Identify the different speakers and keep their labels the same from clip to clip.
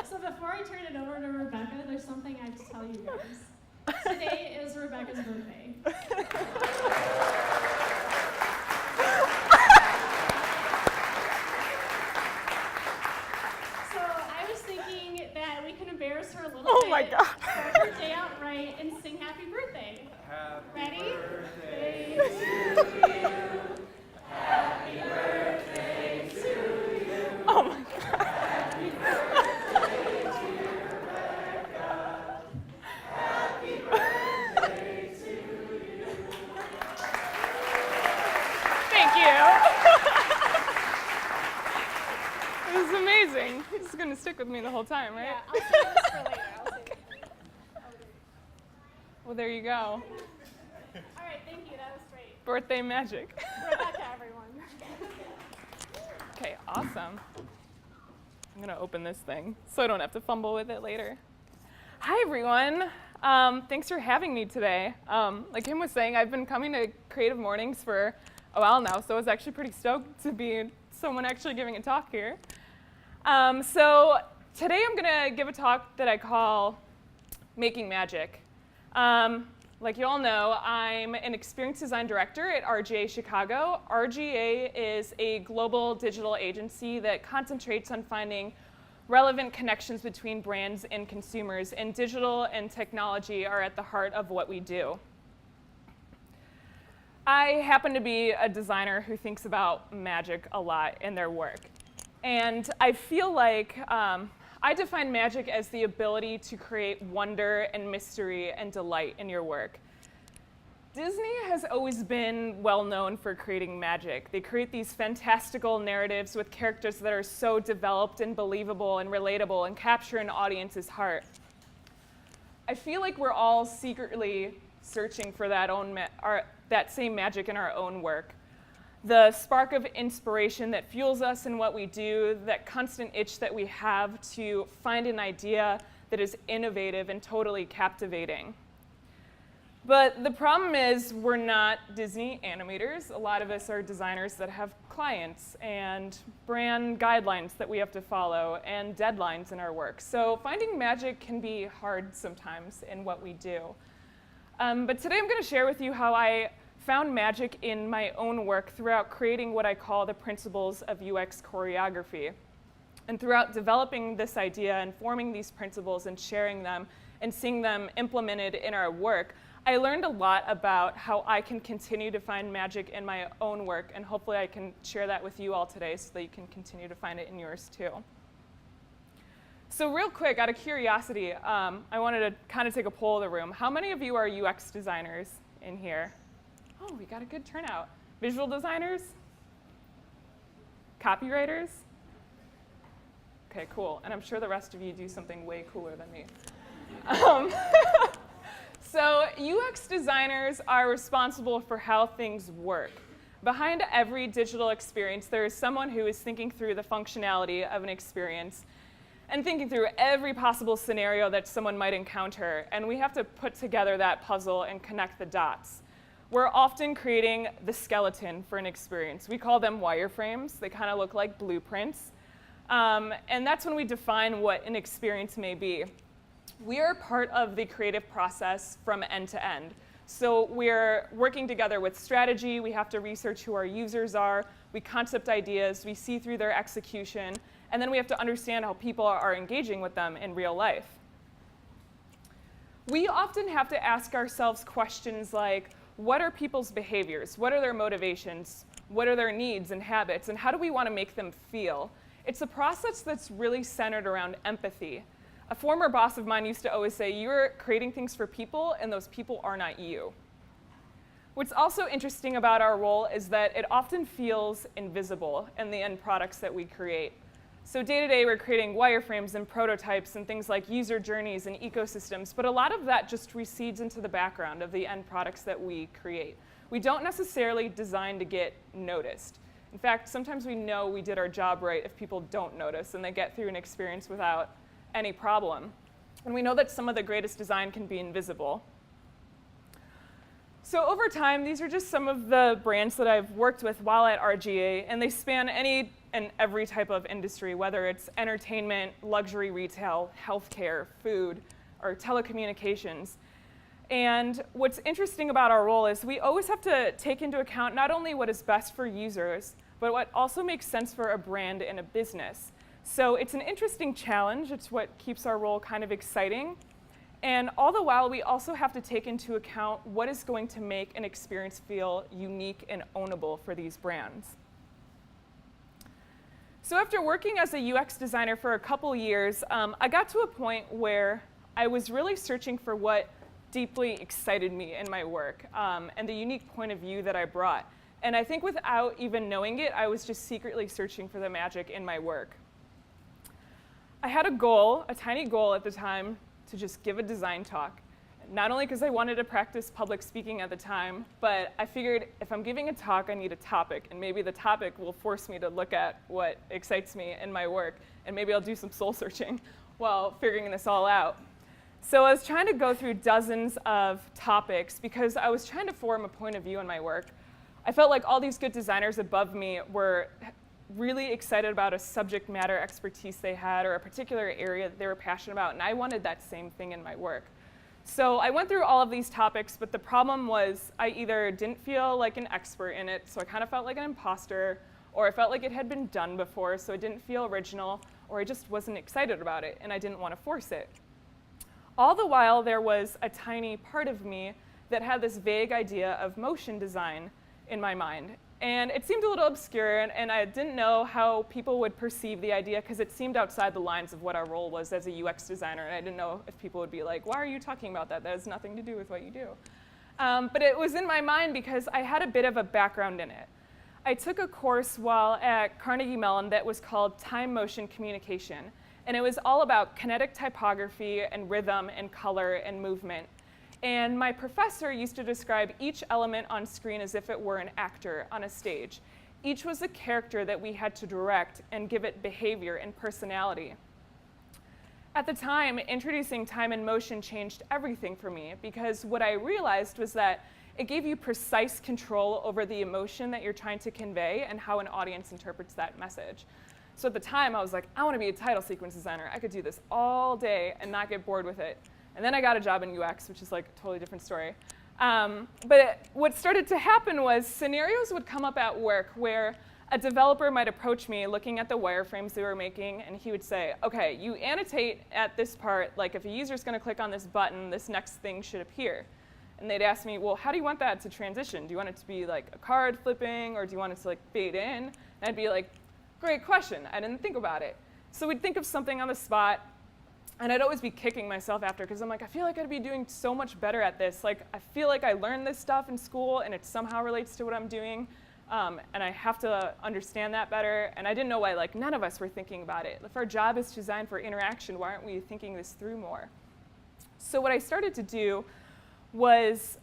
Speaker 1: So before I turn it over to Rebecca, there's something I have to tell you guys. Today is Rebecca's birthday. So I was thinking that we can embarrass her a little bit.
Speaker 2: Oh my God.
Speaker 1: Start her day out right and sing happy birthday.
Speaker 3: Happy
Speaker 1: Ready?
Speaker 3: birthday to you. Happy birthday to you.
Speaker 2: Oh my God.
Speaker 3: Happy birthday to Rebecca. Happy birthday to you.
Speaker 2: Thank you. This is amazing. This is going to stick with me the whole time, right?
Speaker 1: Yeah, I'll save this for later. I'll save it for later.
Speaker 2: Well, there you go.
Speaker 1: All right, thank you. That was great.
Speaker 2: Birthday magic.
Speaker 1: Rebecca, everyone.
Speaker 2: Okay, awesome. I'm going to open this thing so I don't have to fumble with it later. Hi, everyone. Thanks for having me today. Like Kim was saying, I've been coming to Creative Mornings for a while now, so I was actually pretty stoked to be someone actually giving a talk here. So today I'm going to give a talk that I call Making Magic. Like you all know, I'm an experience design director at RGA Chicago. RGA is a global digital agency that concentrates on finding relevant connections between brands and consumers, and digital and technology are at the heart of what we do. I happen to be a designer who thinks about magic a lot in their work. And I feel like I define magic as the ability to create wonder and mystery and delight in your work. Disney has always been well known for creating magic. They create these fantastical narratives with characters that are so developed and believable and relatable and capture an audience's heart. I feel like we're all secretly searching for that same magic in our own work. The spark of inspiration that fuels us in what we do, that constant itch that we have to find an idea that is innovative and totally captivating. But the problem is we're not Disney animators. A lot of us are designers that have clients and brand guidelines that we have to follow and deadlines in our work. So finding magic can be hard sometimes in what we do. But today I'm going to share with you how I found magic in my own work throughout creating what I call the Principles of Ux Choreography. And throughout developing this idea and forming these principles and sharing them and seeing them implemented in our work, I learned a lot about how I can continue to find magic in my own work, and hopefully I can share that with you all today so that you can continue to find it in yours too. So real quick, out of curiosity, I wanted to kind of take a poll of the room. How many of you are UX designers in here? Oh, we got a good turnout. Visual designers? Copywriters? Okay, cool. And I'm sure the rest of you do something way cooler than me. So UX designers are responsible for how things work. Behind every digital experience, there is someone who is thinking through the functionality of an experience and thinking through every possible scenario that someone might encounter. And we have to put together that puzzle and connect the dots. We're often creating the skeleton for an experience. We call them wireframes. They kind of look like blueprints. And that's when we define what an experience may be. We are part of the creative process from end to end. So we're working together with strategy. We have to research who our users are. We concept ideas. We see through their execution. And then we have to understand how people are engaging with them in real life. We often have to ask ourselves questions like, what are people's behaviors? What are their motivations? What are their needs and habits? And how do we want to make them feel? It's a process that's really centered around empathy. A former boss of mine used to always say, you're creating things for people, and those people are not you. What's also interesting about our role is that it often feels invisible in the end products that we create. So day to day, we're creating wireframes and prototypes and things like user journeys and ecosystems, but a lot of that just recedes into the background of the end products that we create. We don't necessarily design to get noticed. In fact, sometimes we know we did our job right if people don't notice and they get through an experience without any problem. And we know that some of the greatest design can be invisible. So over time, these are just some of the brands that I've worked with while at RGA, and they span any and every type of industry, whether it's entertainment, luxury retail, healthcare, food, or telecommunications. And what's interesting about our role is we always have to take into account not only what is best for users, but what also makes sense for a brand and a business. So it's an interesting challenge. It's what keeps our role kind of exciting. And all the while, we also have to take into account what is going to make an experience feel unique and ownable for these brands. So after working as a UX designer for a couple years, I got to a point where I was really searching for what deeply excited me in my work and the unique point of view that I brought. And I think without even knowing it, I was just secretly searching for the magic in my work. I had a goal, a tiny goal at the time, to just give a design talk. Not only because I wanted to practice public speaking at the time, but I figured if I'm giving a talk, I need a topic, and maybe the topic will force me to look at what excites me in my work, and maybe I'll do some soul searching while figuring this all out. So I was trying to go through dozens of topics because I was trying to form a point of view in my work. I felt like all these good designers above me were really excited about a subject matter expertise they had or a particular area that they were passionate about, and I wanted that same thing in my work. So I went through all of these topics, but the problem was I either didn't feel like an expert in it, so I kind of felt like an imposter, or I felt like it had been done before, so it didn't feel original, or I just wasn't excited about it, and I didn't want to force it. All the while, there was a tiny part of me that had this vague idea of motion design in my mind. And it seemed a little obscure, and I didn't know how people would perceive the idea because it seemed outside the lines of what our role was as a UX designer, and I didn't know if people would be like, why are you talking about that? That has nothing to do with what you do. But it was in my mind because I had a bit of a background in it. I took a course while at Carnegie Mellon that was called Time Motion Communication, and it was all about kinetic typography and rhythm and color and movement. And my professor used to describe each element on screen as if it were an actor on a stage. Each was a character that we had to direct and give it behavior and personality. At the time, introducing time and motion changed everything for me because what I realized was that it gave you precise control over the emotion that you're trying to convey and how an audience interprets that message. So at the time, I was like, I want to be a title sequence designer. I could do this all day and not get bored with it. And then I got a job in UX, which is like a totally different story. What started to happen was scenarios would come up at work where a developer might approach me looking at the wireframes they were making, and he would say, okay, you annotate at this part, like if a user's going to click on this button, this next thing should appear. And they'd ask me, well, how do you want that to transition? Do you want it to be like a card flipping, or do you want it to like fade in? And I'd be like, great question. I didn't think about it. So we'd think of something on the spot. And I'd always be kicking myself after because I'm like, I feel like I'd be doing so much better at this. Like, I feel like I learned this stuff in school and it somehow relates to what I'm doing. And I have to understand that better. And I didn't know why like none of us were thinking about it. If our job is designed for interaction, why aren't we thinking this through more? So what I started to do was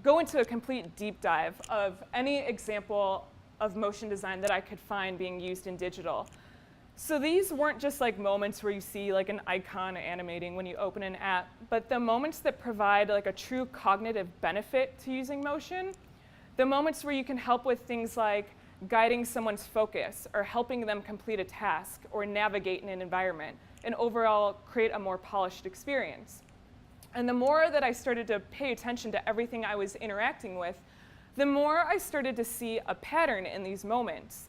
Speaker 2: go into a complete deep dive of any example of motion design that I could find being used in digital. So these weren't just like moments where you see like an icon animating when you open an app, but the moments that provide like a true cognitive benefit to using motion, the moments where you can help with things like guiding someone's focus or helping them complete a task or navigate in an environment and overall create a more polished experience. And the more that I started to pay attention to everything I was interacting with, the more I started to see a pattern in these moments.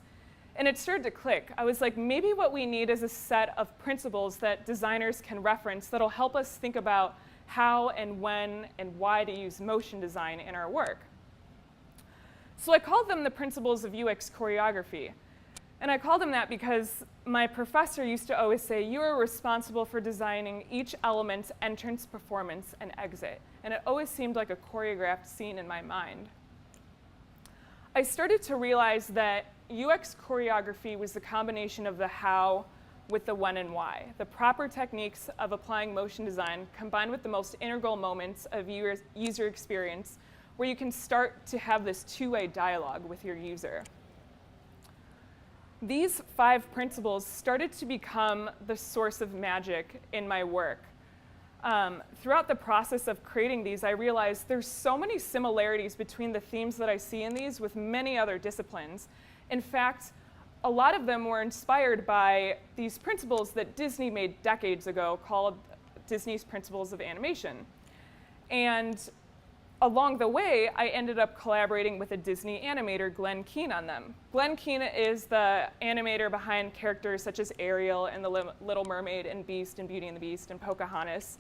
Speaker 2: And it started to click. I was like, maybe what we need is a set of principles that designers can reference that'll help us think about how and when and why to use motion design in our work. So I called them the Principles of Ux Choreography. And I called them that because my professor used to always say, you are responsible for designing each element's entrance, performance, and exit. And it always seemed like a choreographed scene in my mind. I started to realize that UX choreography was the combination of the how with the when and why, the proper techniques of applying motion design combined with the most integral moments of user experience where you can start to have this two-way dialogue with your user. These 5 principles started to become the source of magic in my work. Throughout the process of creating these, I realized there's so many similarities between the themes that I see in these with many other disciplines. In fact, a lot of them were inspired by these principles that Disney made decades ago called Disney's Principles of Animation. And along the way, I ended up collaborating with a Disney animator, Glenn Keane, on them. Glenn Keane is the animator behind characters such as Ariel and The Little Mermaid and Beast and Beauty and the Beast and Pocahontas.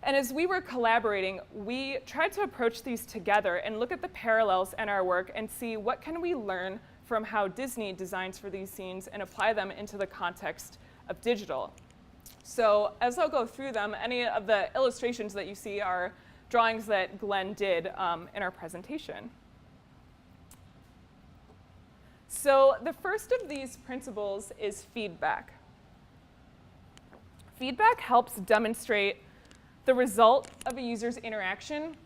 Speaker 2: And as we were collaborating, we tried to approach these together and look at the parallels in our work and see what can we learn from how Disney designs for these scenes and apply them into the context of digital. So as I'll go through them, any of the illustrations that you see are drawings that Glenn did in our presentation. So the first of these principles is feedback. Feedback helps demonstrate the result of a user's interaction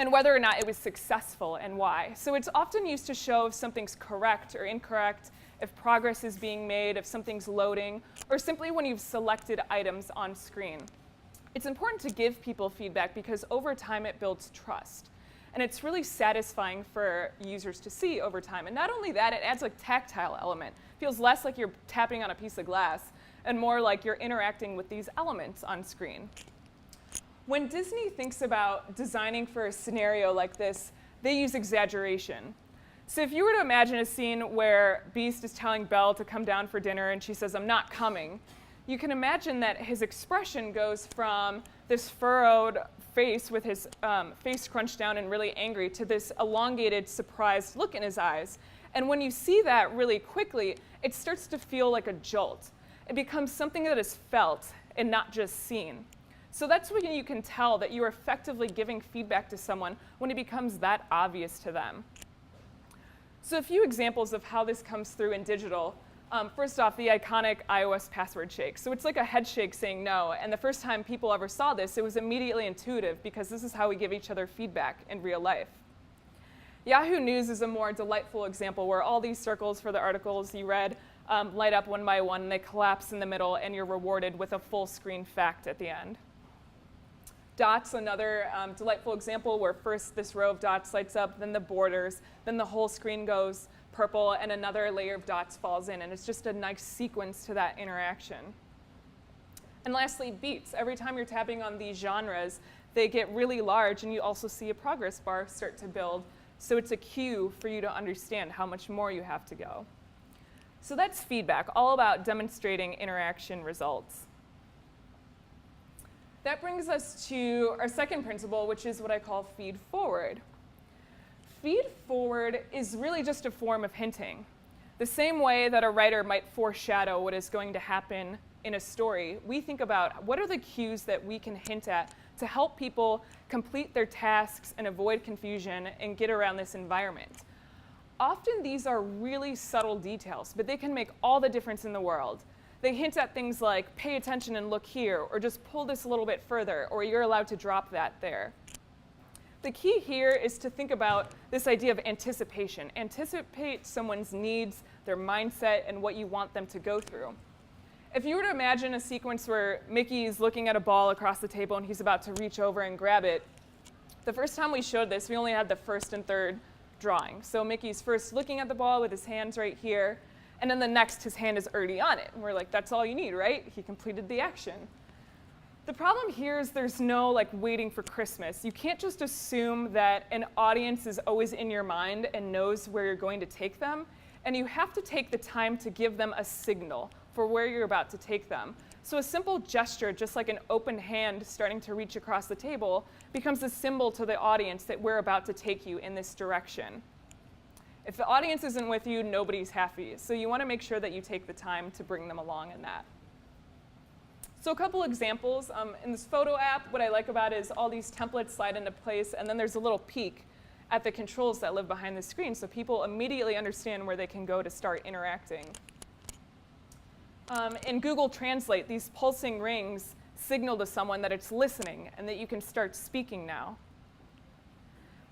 Speaker 2: and whether or not it was successful and why. So it's often used to show if something's correct or incorrect, if progress is being made, if something's loading, or simply when you've selected items on screen. It's important to give people feedback because over time it builds trust. And it's really satisfying for users to see over time. And not only that, it adds a tactile element. It feels less like you're tapping on a piece of glass and more like you're interacting with these elements on screen. When Disney thinks about designing for a scenario like this, they use exaggeration. So if you were to imagine a scene where Beast is telling Belle to come down for dinner and she says, "I'm not coming," you can imagine that his expression goes from this furrowed face with his face scrunched down and really angry to this elongated, surprised look in his eyes. And when you see that really quickly, it starts to feel like a jolt. It becomes something that is felt and not just seen. So that's when you can tell that you're effectively giving feedback to someone when it becomes that obvious to them. So a few examples of how this comes through in digital. First off, the iconic iOS password shake. So it's like a head shake saying no. And the first time people ever saw this, it was immediately intuitive because this is how we give each other feedback in real life. Yahoo News is a more delightful example where all these circles for the articles you read light up one by one, and they collapse in the middle, and you're rewarded with a full screen fact at the end. Dots, another delightful example where first this row of dots lights up, then the borders, then the whole screen goes purple, and another layer of dots falls in, and it's just a nice sequence to that interaction. And lastly, beats. Every time you're tapping on these genres, they get really large, and you also see a progress bar start to build, so it's a cue for you to understand how much more you have to go. So that's feedback, all about demonstrating interaction results. That brings us to our second principle, which is what I call feed forward. Feed forward is really just a form of hinting. The same way that a writer might foreshadow what is going to happen in a story, we think about what are the cues that we can hint at to help people complete their tasks and avoid confusion and get around this environment. Often these are really subtle details, but they can make all the difference in the world. They hint at things like, pay attention and look here, or just pull this a little bit further, or you're allowed to drop that there. The key here is to think about this idea of anticipation. Anticipate someone's needs, their mindset, and what you want them to go through. If you were to imagine a sequence where Mickey's looking at a ball across the table and he's about to reach over and grab it, the first time we showed this, we only had the first and third drawing. So Mickey's first looking at the ball with his hands right here, and then the next, his hand is already on it. And we're like, that's all you need, right? He completed the action. The problem here is there's no waiting for Christmas. You can't just assume that an audience is always in your mind and knows where you're going to take them. And you have to take the time to give them a signal for where you're about to take them. So a simple gesture, just like an open hand starting to reach across the table, becomes a symbol to the audience that we're about to take you in this direction. If the audience isn't with you, nobody's happy. So you want to make sure that you take the time to bring them along in that. So a couple examples. In this photo app, what I like about it is all these templates slide into place, and then there's a little peek at the controls that live behind the screen, so people immediately understand where they can go to start interacting. In Google Translate, these pulsing rings signal to someone that it's listening and that you can start speaking now.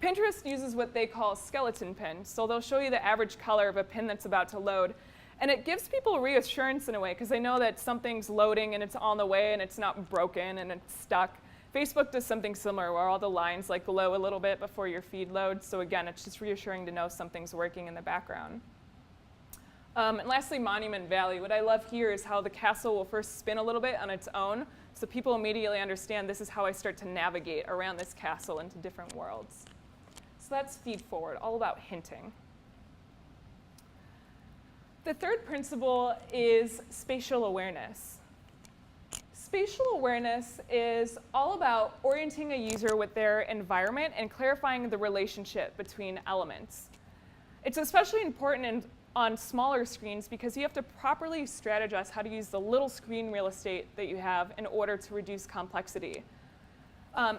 Speaker 2: Pinterest uses what they call skeleton pins, so they'll show you the average color of a pin that's about to load. And it gives people reassurance in a way, because they know that something's loading and it's on the way and it's not broken and it's stuck. Facebook does something similar where all the lines like glow a little bit before your feed loads. So again, it's just reassuring to know something's working in the background. And lastly, Monument Valley. What I love here is how the castle will first spin a little bit on its own, so people immediately understand this is how I start to navigate around this castle into different worlds. So that's feed forward, all about hinting. The third principle is spatial awareness. Spatial awareness is all about orienting a user with their environment and clarifying the relationship between elements. It's especially important on smaller screens because you have to properly strategize how to use the little screen real estate that you have in order to reduce complexity.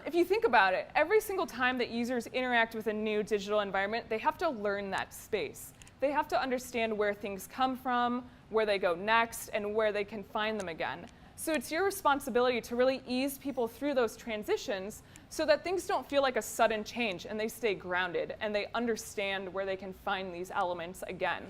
Speaker 2: If you think about it, every single time that users interact with a new digital environment, they have to learn that space. They have to understand where things come from, where they go next, and where they can find them again. So it's your responsibility to really ease people through those transitions so that things don't feel like a sudden change and they stay grounded and they understand where they can find these elements again.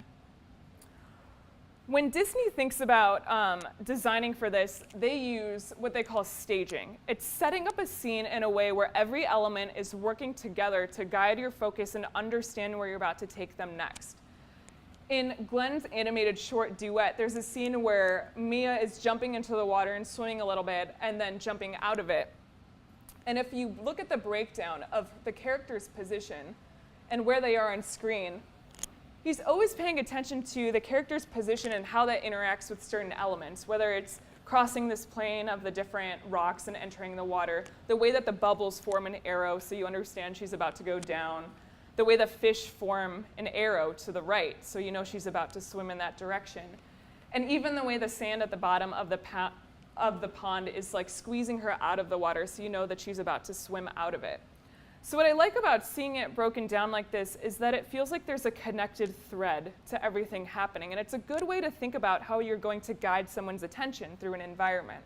Speaker 2: When Disney thinks about designing for this, they use what they call staging. It's setting up a scene in a way where every element is working together to guide your focus and understand where you're about to take them next. In Glenn's animated short Duet, there's a scene where Mia is jumping into the water and swimming a little bit and then jumping out of it. And if you look at the breakdown of the character's position and where they are on screen, he's always paying attention to the character's position and how that interacts with certain elements, whether it's crossing this plane of the different rocks and entering the water, the way that the bubbles form an arrow so you understand she's about to go down, the way the fish form an arrow to the right, so you know she's about to swim in that direction. And even the way the sand at the bottom of the pond is like squeezing her out of the water, so you know that she's about to swim out of it. So what I like about seeing it broken down like this is that it feels like there's a connected thread to everything happening, and it's a good way to think about how you're going to guide someone's attention through an environment.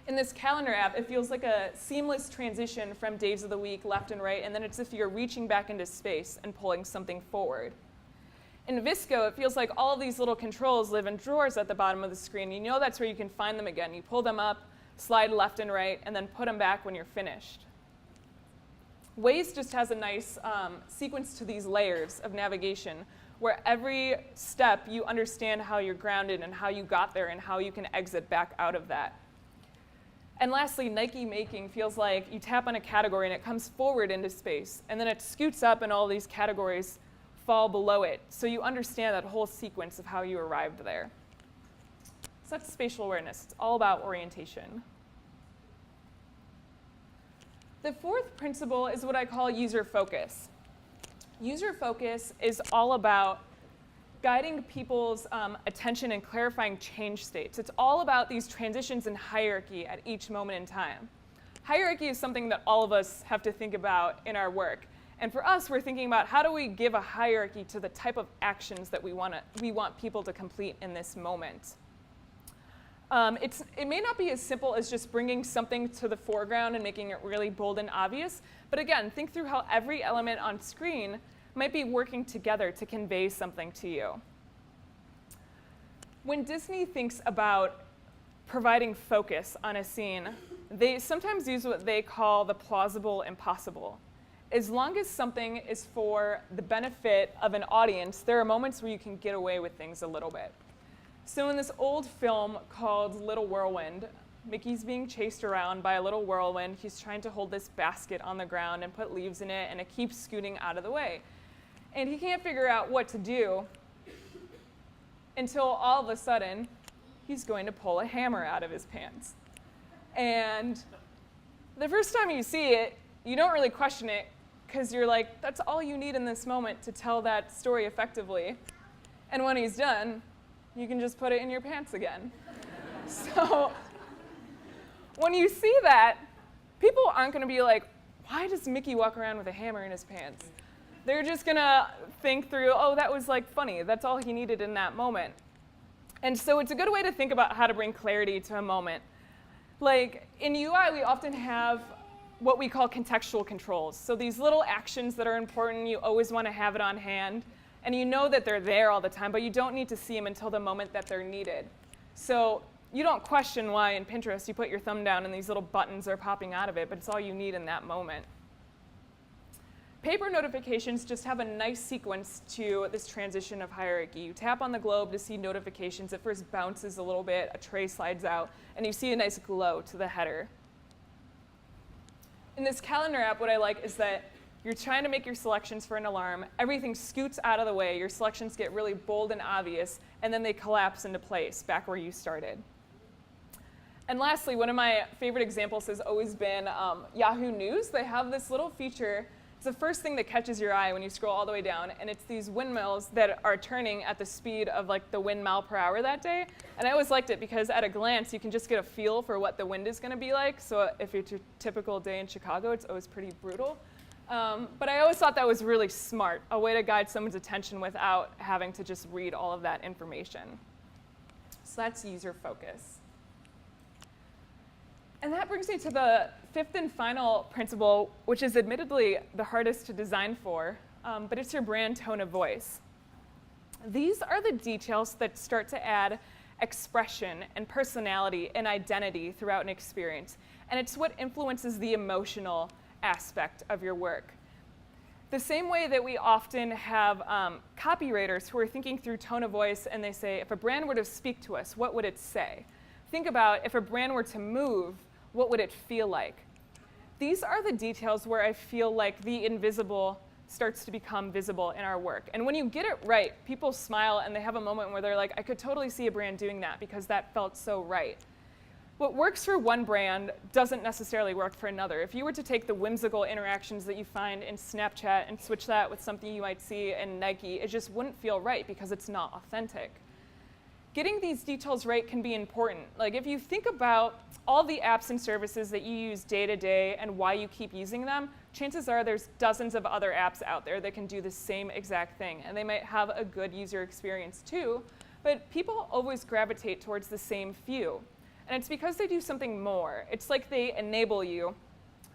Speaker 2: In this calendar app, it feels like a seamless transition from days of the week left and right, and then it's as if you're reaching back into space and pulling something forward. In Visco, it feels like all of these little controls live in drawers at the bottom of the screen. You know that's where you can find them again. You pull them up, slide left and right, and then put them back when you're finished. Waze just has a nice sequence to these layers of navigation where every step you understand how you're grounded and how you got there and how you can exit back out of that. And lastly, Nike Making feels like you tap on a category and it comes forward into space, and then it scoots up and all these categories fall below it, so you understand that whole sequence of how you arrived there. So that's spatial awareness. It's all about orientation. The fourth principle is what I call user focus. User focus is all about guiding people's attention and clarifying change states. It's all about these transitions and hierarchy at each moment in time. Hierarchy is something that all of us have to think about in our work. And for us, we're thinking about how do we give a hierarchy to the type of actions that we want people to complete in this moment. It may not be as simple as just bringing something to the foreground and making it really bold and obvious, but again, think through how every element on screen might be working together to convey something to you. When Disney thinks about providing focus on a scene, they sometimes use what they call the plausible impossible. As long as something is for the benefit of an audience, there are moments where you can get away with things a little bit. So in this old film called Little Whirlwind, Mickey's being chased around by a little whirlwind. He's trying to hold this basket on the ground and put leaves in it, and it keeps scooting out of the way. And he can't figure out what to do until all of a sudden, he's going to pull a hammer out of his pants. And the first time you see it, you don't really question it because you're like, that's all you need in this moment to tell that story effectively. And when he's done, you can just put it in your pants again. So when you see that, people aren't going to be like, why does Mickey walk around with a hammer in his pants? They're just going to think through, oh, that was like funny. That's all he needed in that moment. And so it's a good way to think about how to bring clarity to a moment. Like in UI, we often have what we call contextual controls. So these little actions that are important, you always want to have it on hand. And you know that they're there all the time, but you don't need to see them until the moment that they're needed. So you don't question why in Pinterest you put your thumb down and these little buttons are popping out of it, but it's all you need in that moment. Paper notifications just have a nice sequence to this transition of hierarchy. You tap on the globe to see notifications. It first bounces a little bit, a tray slides out, and you see a nice glow to the header. In this calendar app, what I like is that you're trying to make your selections for an alarm. Everything scoots out of the way. Your selections get really bold and obvious, and then they collapse into place back where you started. And lastly, one of my favorite examples has always been Yahoo News. They have this little feature. It's the first thing that catches your eye when you scroll all the way down, and it's these windmills that are turning at the speed of like the wind mile per hour that day. And I always liked it because at a glance, you can just get a feel for what the wind is going to be like. So if it's your typical day in Chicago, it's always pretty brutal. But I always thought that was really smart, a way to guide someone's attention without having to just read all of that information. So that's user focus. And that brings me to the fifth and final principle, which is admittedly the hardest to design for, but it's your brand tone of voice. These are the details that start to add expression and personality and identity throughout an experience. And it's what influences the emotional aspect of your work. The same way that we often have copywriters who are thinking through tone of voice and they say, if a brand were to speak to us, what would it say? Think about if a brand were to move, what would it feel like? These are the details where I feel like the invisible starts to become visible in our work. And when you get it right, people smile and they have a moment where they're like, I could totally see a brand doing that because that felt so right. What works for one brand doesn't necessarily work for another. If you were to take the whimsical interactions that you find in Snapchat and switch that with something you might see in Nike, it just wouldn't feel right because it's not authentic. Getting these details right can be important. Like if you think about all the apps and services that you use day to day and why you keep using them, chances are there's dozens of other apps out there that can do the same exact thing. And they might have a good user experience too, but people always gravitate towards the same few. And it's because they do something more. It's like they enable you,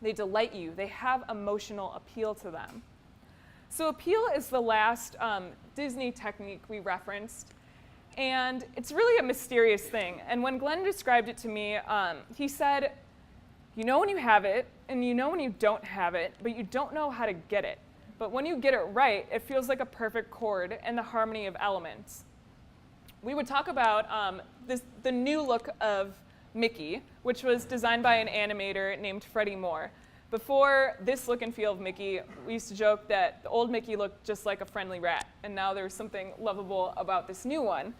Speaker 2: they delight you, they have emotional appeal to them. So appeal is the last Disney technique we referenced. And it's really a mysterious thing. And when Glenn described it to me, he said, you know when you have it, and you know when you don't have it, but you don't know how to get it. But when you get it right, it feels like a perfect chord and the harmony of elements. We would talk about the new look of Mickey, which was designed by an animator named Freddie Moore. Before this look and feel of Mickey, we used to joke that the old Mickey looked just like a friendly rat, and now there's something lovable about this new one.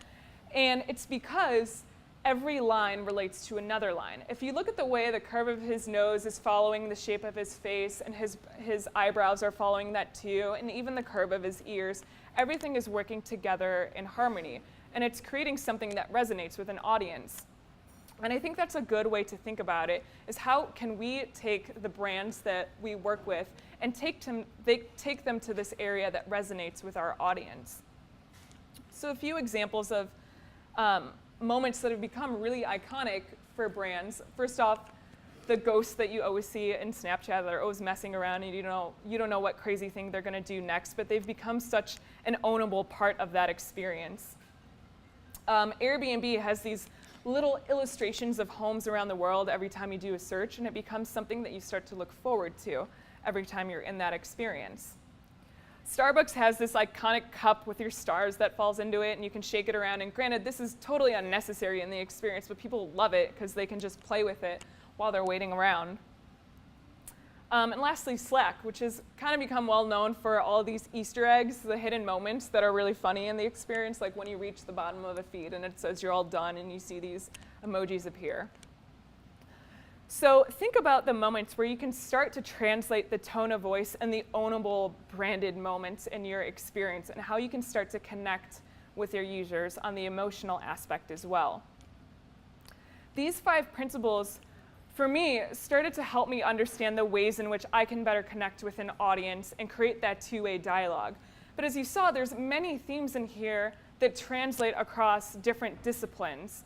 Speaker 2: And it's because every line relates to another line. If you look at the way the curve of his nose is following the shape of his face, and his eyebrows are following that too, and even the curve of his ears, everything is working together in harmony, and it's creating something that resonates with an audience. And I think that's a good way to think about it, is how can we take the brands that we work with and take them to this area that resonates with our audience. So a few examples of moments that have become really iconic for brands. First off, the ghosts that you always see in Snapchat that are always messing around, and you don't know what crazy thing they're going to do next, but they've become such an ownable part of that experience. Airbnb has these little illustrations of homes around the world every time you do a search, and it becomes something that you start to look forward to every time you're in that experience. Starbucks has this iconic cup with your stars that falls into it, and you can shake it around, and granted, this is totally unnecessary in the experience, but people love it because they can just play with it while they're waiting around. And lastly, Slack, which has kind of become well known for all these Easter eggs, the hidden moments that are really funny in the experience, like when you reach the bottom of a feed and it says you're all done and you see these emojis appear. So think about the moments where you can start to translate the tone of voice and the ownable branded moments in your experience and how you can start to connect with your users on the emotional aspect as well. These 5 principles, for me, started to help me understand the ways in which I can better connect with an audience and create that two-way dialogue. But as you saw, there's many themes in here that translate across different disciplines.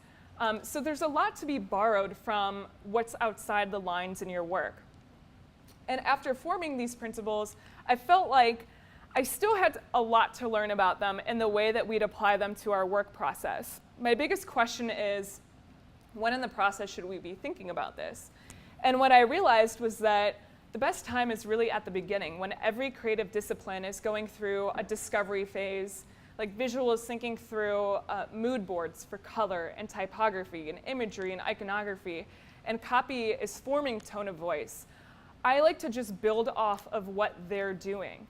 Speaker 2: So there's a lot to be borrowed from what's outside the lines in your work. And after forming these principles, I felt like I still had a lot to learn about them and the way that we'd apply them to our work process. My biggest question is, when in the process should we be thinking about this? And what I realized was that the best time is really at the beginning, when every creative discipline is going through a discovery phase. Like visual is thinking through mood boards for color and typography and imagery and iconography, and copy is forming tone of voice. I like to just build off of what they're doing.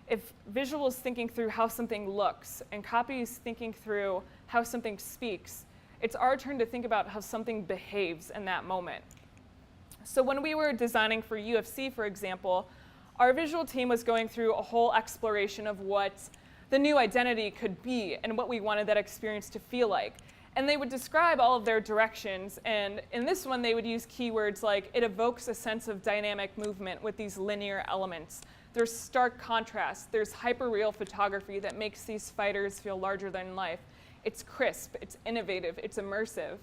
Speaker 2: If visual is thinking through how something looks and copy is thinking through how something speaks, it's our turn to think about how something behaves in that moment. So when we were designing for UFC, for example, our visual team was going through a whole exploration of what the new identity could be and what we wanted that experience to feel like. And they would describe all of their directions, and in this one they would use keywords like, it evokes a sense of dynamic movement with these linear elements. There's stark contrast, there's hyper-real photography that makes these fighters feel larger than life. It's crisp, it's innovative, it's immersive.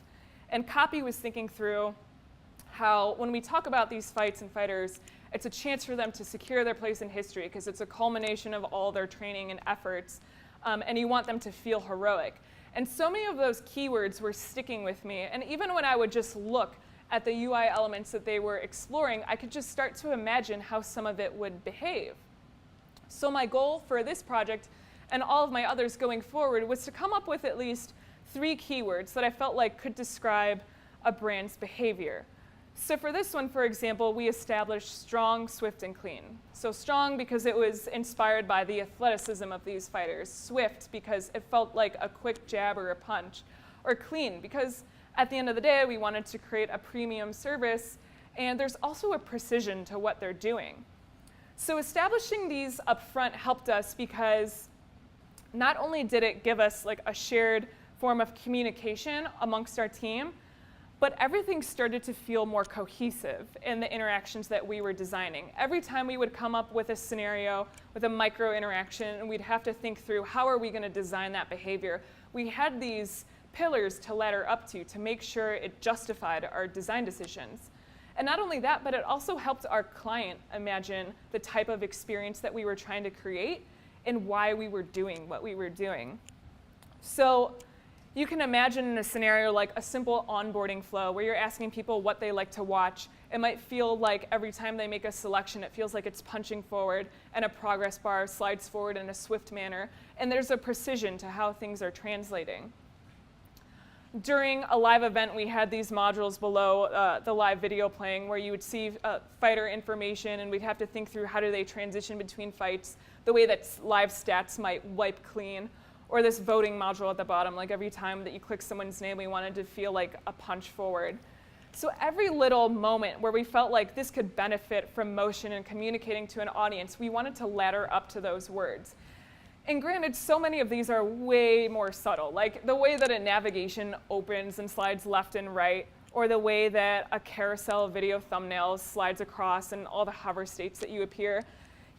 Speaker 2: And copy was thinking through how when we talk about these fights and fighters, it's a chance for them to secure their place in history because it's a culmination of all their training and efforts, and you want them to feel heroic. And so many of those keywords were sticking with me, and even when I would just look at the UI elements that they were exploring, I could just start to imagine how some of it would behave. So my goal for this project and all of my others going forward was to come up with at least 3 keywords that I felt like could describe a brand's behavior. So for this one, for example, we established strong, swift, and clean. So strong because it was inspired by the athleticism of these fighters. Swift because it felt like a quick jab or a punch. Or clean because at the end of the day, we wanted to create a premium service, and there's also a precision to what they're doing. So establishing these up front helped us because not only did it give us like a shared form of communication amongst our team, but everything started to feel more cohesive in the interactions that we were designing. Every time we would come up with a scenario with a micro interaction, and we'd have to think through how are we going to design that behavior, we had these pillars to ladder up to make sure it justified our design decisions. And not only that, but it also helped our client imagine the type of experience that we were trying to create and why we were doing what we were doing. So you can imagine in a scenario like a simple onboarding flow where you're asking people what they like to watch. It might feel like every time they make a selection, it feels like it's punching forward and a progress bar slides forward in a swift manner. And there's a precision to how things are translating. During a live event, we had these modules below the live video playing where you would see fighter information, and we'd have to think through how do they transition between fights, the way that live stats might wipe clean. Or this voting module at the bottom, like every time that you click someone's name, we wanted to feel like a punch forward. So every little moment where we felt like this could benefit from motion and communicating to an audience, we wanted to ladder up to those words. And granted, so many of these are way more subtle, like the way that a navigation opens and slides left and right, or the way that a carousel video thumbnail slides across and all the hover states that you appear.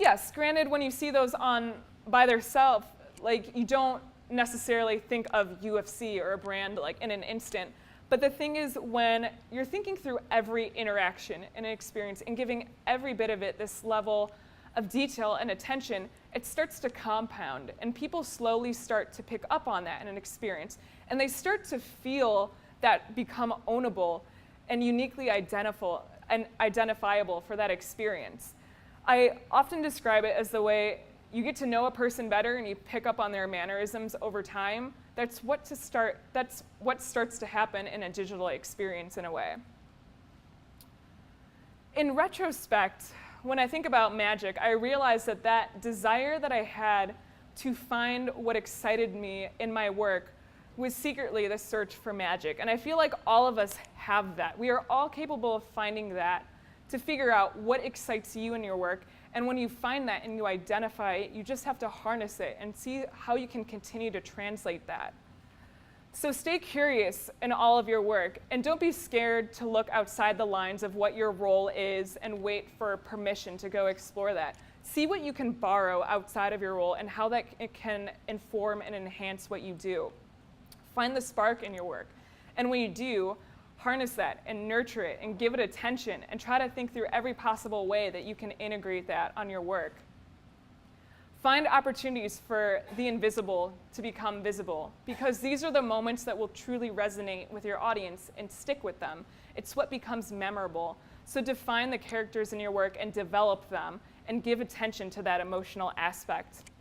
Speaker 2: Yes, granted, when you see those on by themselves, like you don't necessarily think of UFC or a brand like in an instant. But the thing is, when you're thinking through every interaction and experience and giving every bit of it this level of detail and attention, it starts to compound, and people slowly start to pick up on that in an experience, and they start to feel that become ownable and uniquely identifiable for that experience. I often describe it as the way you get to know a person better and you pick up on their mannerisms over time. That's what starts to happen in a digital experience in a way. In retrospect, when I think about magic, I realize that desire that I had to find what excited me in my work was secretly the search for magic. And I feel like all of us have that. We are all capable of finding that to figure out what excites you in your work. And when you find that and you identify it, you just have to harness it and see how you can continue to translate that. So stay curious in all of your work, and don't be scared to look outside the lines of what your role is and wait for permission to go explore that. See what you can borrow outside of your role and how that it can inform and enhance what you do. Find the spark in your work, and when you do, harness that and nurture it and give it attention and try to think through every possible way that you can integrate that on your work. Find opportunities for the invisible to become visible, because these are the moments that will truly resonate with your audience and stick with them. It's what becomes memorable. So define the characters in your work and develop them and give attention to that emotional aspect.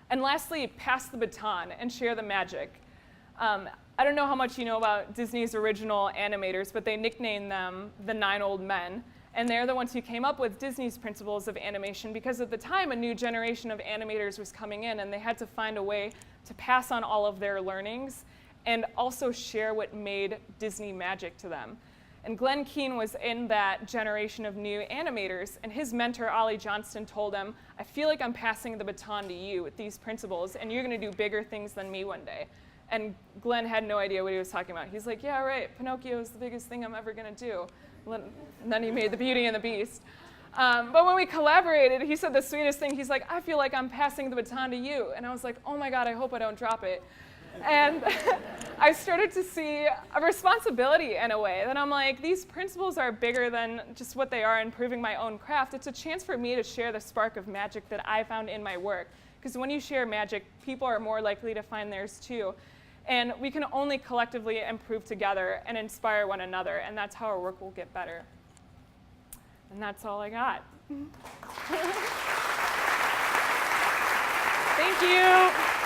Speaker 2: And lastly, pass the baton and share the magic. I don't know how much you know about Disney's original animators, but they nicknamed them the 9 Old Men. And they're the ones who came up with Disney's Principles of Animation, because at the time a new generation of animators was coming in and they had to find a way to pass on all of their learnings and also share what made Disney magic to them. And Glenn Keane was in that generation of new animators, and his mentor, Ollie Johnston, told him, I feel like I'm passing the baton to you with these principles, and you're going to do bigger things than me one day. And Glenn had no idea what he was talking about. He's like, yeah, right, Pinocchio is the biggest thing I'm ever going to do. And then he made The Beauty and the Beast. But when we collaborated, he said the sweetest thing. He's like, I feel like I'm passing the baton to you. And I was like, oh my God, I hope I don't drop it. And I started to see a responsibility in a way that I'm like, these principles are bigger than just what they are improving my own craft. It's a chance for me to share the spark of magic that I found in my work. Because when you share magic, people are more likely to find theirs too. And we can only collectively improve together and inspire one another, and that's how our work will get better. And that's all I got. Thank you.